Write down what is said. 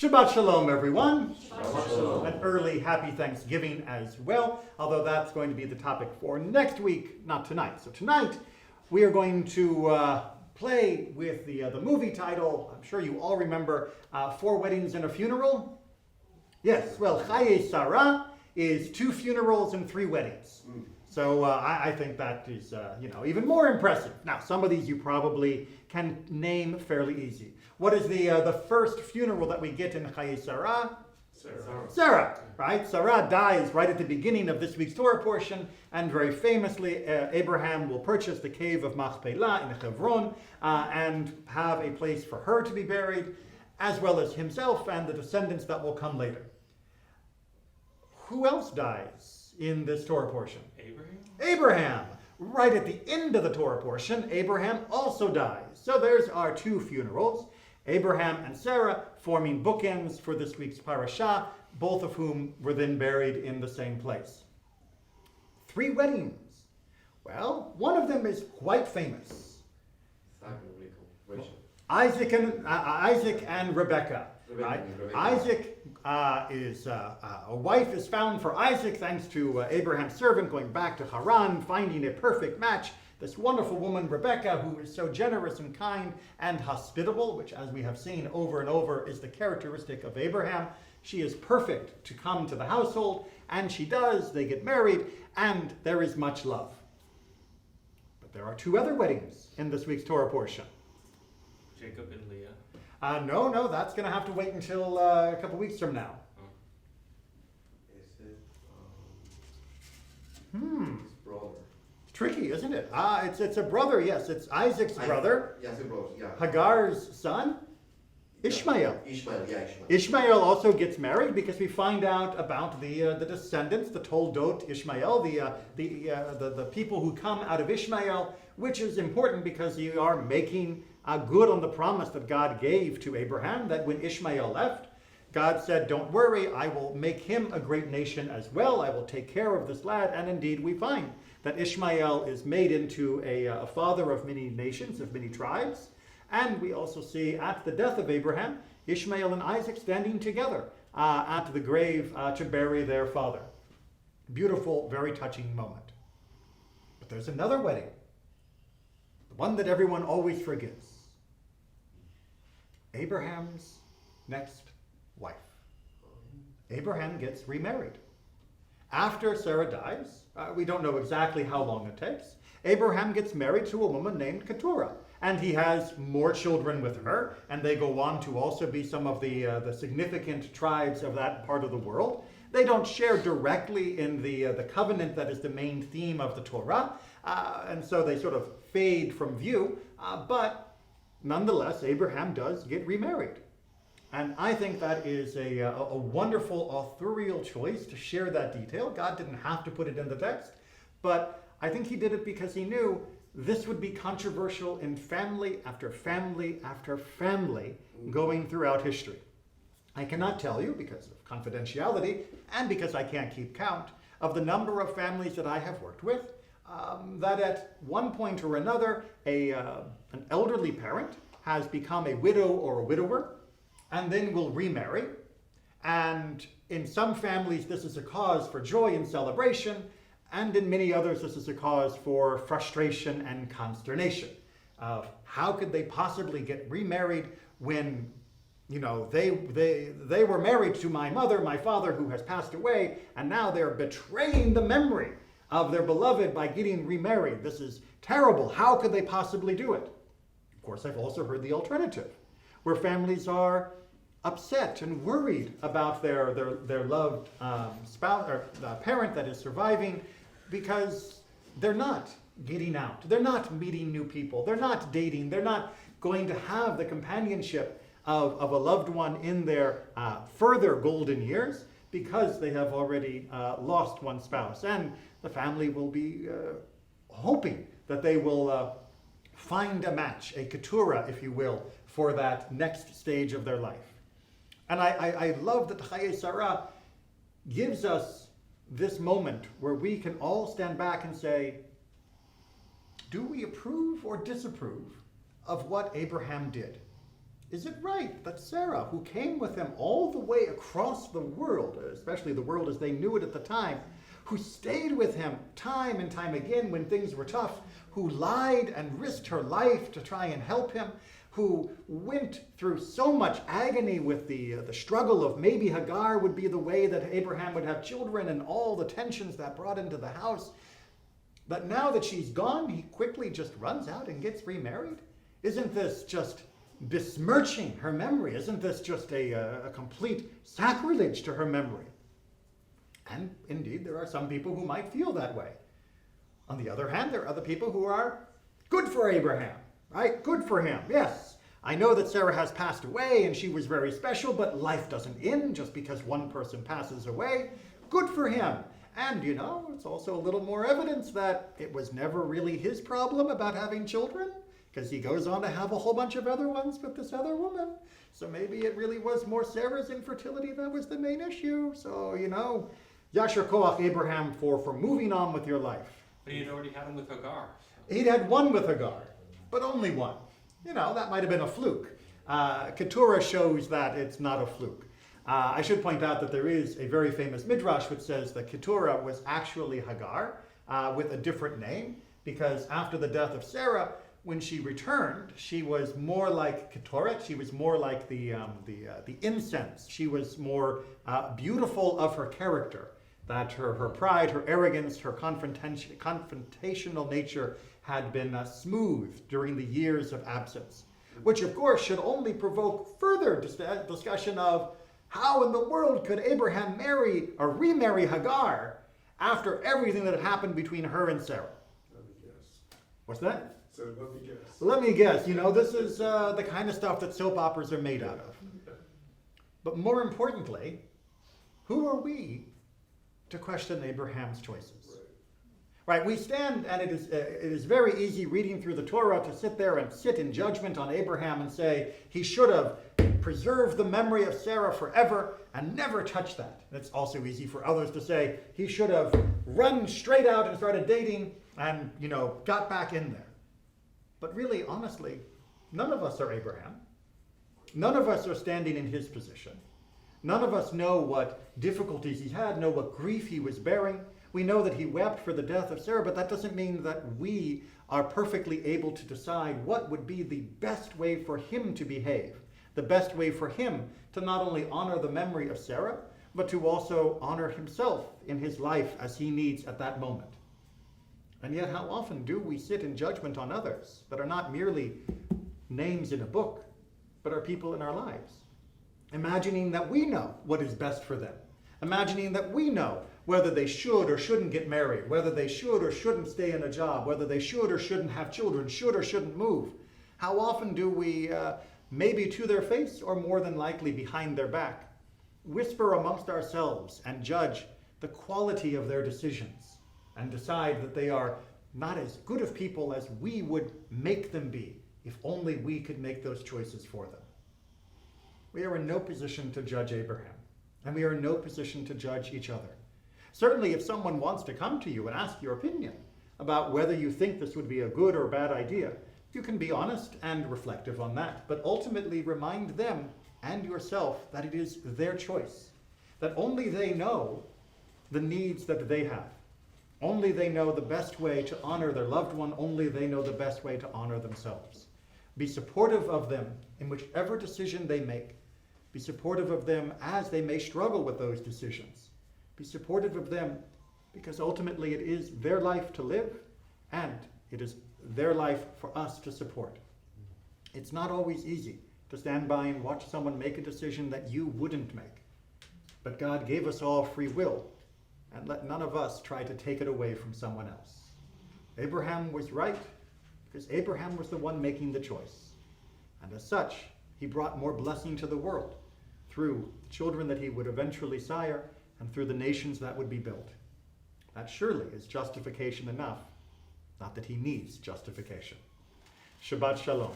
Shabbat Shalom, everyone. Shabbat Shalom. An early happy Thanksgiving as well, although that's going to be the topic for next week, not tonight. So tonight, we are going to play with the movie title. I'm sure you all remember Four Weddings and a Funeral. Yes, well, Chayei Sarah is 2 funerals and 3 weddings. So I think that is, even more impressive. Now, some of these you probably can name fairly easy. What is the first funeral that we get in Chayei Sarah? Sarah, right? Sarah dies right at the beginning of this week's Torah portion, and very famously, Abraham will purchase the cave of Machpelah in Hebron and have a place for her to be buried, as well as himself and the descendants that will come later. Who else dies in this Torah portion? Abraham. Right at the end of the Torah portion, Abraham also dies. So there's our 2 funerals. Abraham and Sarah forming bookends for this week's parashah, both of whom were then buried in the same place. 3 weddings. Well, one of them is quite famous. Isaac and Rebekah. Right? Isaac is a wife is found for Isaac thanks to Abraham's servant going back to Haran, finding a perfect match. This wonderful woman, Rebekah, who is so generous and kind and hospitable, which, as we have seen over and over, is the characteristic of Abraham. She is perfect to come to the household, and she does. They get married, and there is much love. But there are 2 other weddings in this week's Torah portion. Jacob and Leah. No, that's going to have to wait until a couple weeks from now. Is it It's his brother? tricky, isn't it? It's a brother, yes. It's Isaac's brother, Yes, it was, yeah. Hagar's son, Ishmael. Ishmael. Ishmael also gets married because we find out about the descendants, the Toldot Ishmael, the people who come out of Ishmael, which is important because you are making good on the promise that God gave to Abraham, that when Ishmael left, God said, don't worry, I will make him a great nation as well. I will take care of this lad. And indeed, we find that Ishmael is made into a father of many nations, of many tribes. And we also see at the death of Abraham, Ishmael and Isaac standing together at the grave to bury their father. Beautiful, very touching moment. But there's another wedding, the one that everyone always forgets. Abraham's next wife. Abraham gets remarried. After Sarah dies, we don't know exactly how long it takes, Abraham gets married to a woman named Keturah. And he has more children with her, and they go on to also be some of the significant tribes of that part of the world. They don't share directly in the covenant that is the main theme of the Torah, and so they sort of fade from view, but nonetheless, Abraham does get remarried. And I think that is a wonderful authorial choice to share that detail. God didn't have to put it in the text, but I think he did it because he knew this would be controversial in family after family after family going throughout history. I cannot tell you, because of confidentiality and because I can't keep count, of the number of families that I have worked with that at one point or another, an elderly parent has become a widow or a widower and then will remarry. And in some families, this is a cause for joy and celebration, and in many others, this is a cause for frustration and consternation. How could they possibly get remarried when, they were married to my mother, my father, who has passed away, and now they're betraying the memory of their beloved by getting remarried. This is terrible. How could they possibly do it? Of course, I've also heard the alternative, where families are upset and worried about their loved spouse or parent that is surviving, because they're not getting out. They're not meeting new people. They're not dating. They're not going to have the companionship of a loved one in their further golden years, because they have already lost one spouse. And the family will be hoping that they will find a match, a keturah, if you will, for that next stage of their life. And I love that Chayei Sarah gives us this moment where we can all stand back and say, do we approve or disapprove of what Abraham did? is it right that Sarah, who came with him all the way across the world, especially the world as they knew it at the time, who stayed with him time and time again when things were tough, who lied and risked her life to try and help him, who went through so much agony with the struggle of maybe Hagar would be the way that Abraham would have children and all the tensions that brought into the house, but now that she's gone, he quickly just runs out and gets remarried? Isn't this just besmirching her memory? Isn't this just a complete sacrilege to her memory? And indeed, there are some people who might feel that way. On the other hand, there are other people who are good for Abraham, right? Good for him, yes. I know that Sarah has passed away and she was very special, but life doesn't end just because one person passes away. Good for him. And, it's also a little more evidence that it was never really his problem about having children, because he goes on to have a whole bunch of other ones with this other woman. So maybe it really was more Sarah's infertility that was the main issue. So, Yasher Koach Abraham for moving on with your life. But he had already had him with Hagar. He'd had one with Hagar, but only one. That might have been a fluke. Keturah shows that it's not a fluke. I should point out that there is a very famous midrash which says that Keturah was actually Hagar with a different name, because after the death of Sarah, when she returned, she was more like Ketoret. She was more like the incense. She was more beautiful of her character. That her pride, her arrogance, her confrontational nature had been smoothed during the years of absence, which of course should only provoke further discussion of how in the world could Abraham marry or remarry Hagar after everything that had happened between her and Sarah? Let me guess. What's that? So let me guess. Let me guess. This is the kind of stuff that soap operas are made out of. But more importantly, who are we to question Abraham's choices? Right, we stand, and it is very easy reading through the Torah to sit there and sit in judgment on Abraham and say he should have preserved the memory of Sarah forever and never touched that. And it's also easy for others to say he should have run straight out and started dating and, got back in there. But really, honestly, none of us are Abraham. None of us are standing in his position. None of us know what difficulties he had, know what grief he was bearing. We know that he wept for the death of Sarah, but that doesn't mean that we are perfectly able to decide what would be the best way for him to behave, the best way for him to not only honor the memory of Sarah, but to also honor himself in his life as he needs at that moment. And yet, how often do we sit in judgment on others that are not merely names in a book, but are people in our lives? Imagining that we know what is best for them. Imagining that we know whether they should or shouldn't get married, whether they should or shouldn't stay in a job, whether they should or shouldn't have children, should or shouldn't move. How often do we, maybe to their face or more than likely behind their back, whisper amongst ourselves and judge the quality of their decisions and decide that they are not as good of people as we would make them be if only we could make those choices for them? We are in no position to judge Abraham, and we are in no position to judge each other. Certainly, if someone wants to come to you and ask your opinion about whether you think this would be a good or bad idea, you can be honest and reflective on that, but ultimately remind them and yourself that it is their choice, that only they know the needs that they have. Only they know the best way to honor their loved one. Only they know the best way to honor themselves. Be supportive of them in whichever decision they make. Be supportive of them as they may struggle with those decisions. Be supportive of them because ultimately it is their life to live and it is their life for us to support. It's not always easy to stand by and watch someone make a decision that you wouldn't make. But God gave us all free will, and let none of us try to take it away from someone else. Abraham was right because Abraham was the one making the choice. And as such, he brought more blessing to the world through the children that he would eventually sire and through the nations that would be built. That surely is justification enough. Not that he needs justification. Shabbat Shalom.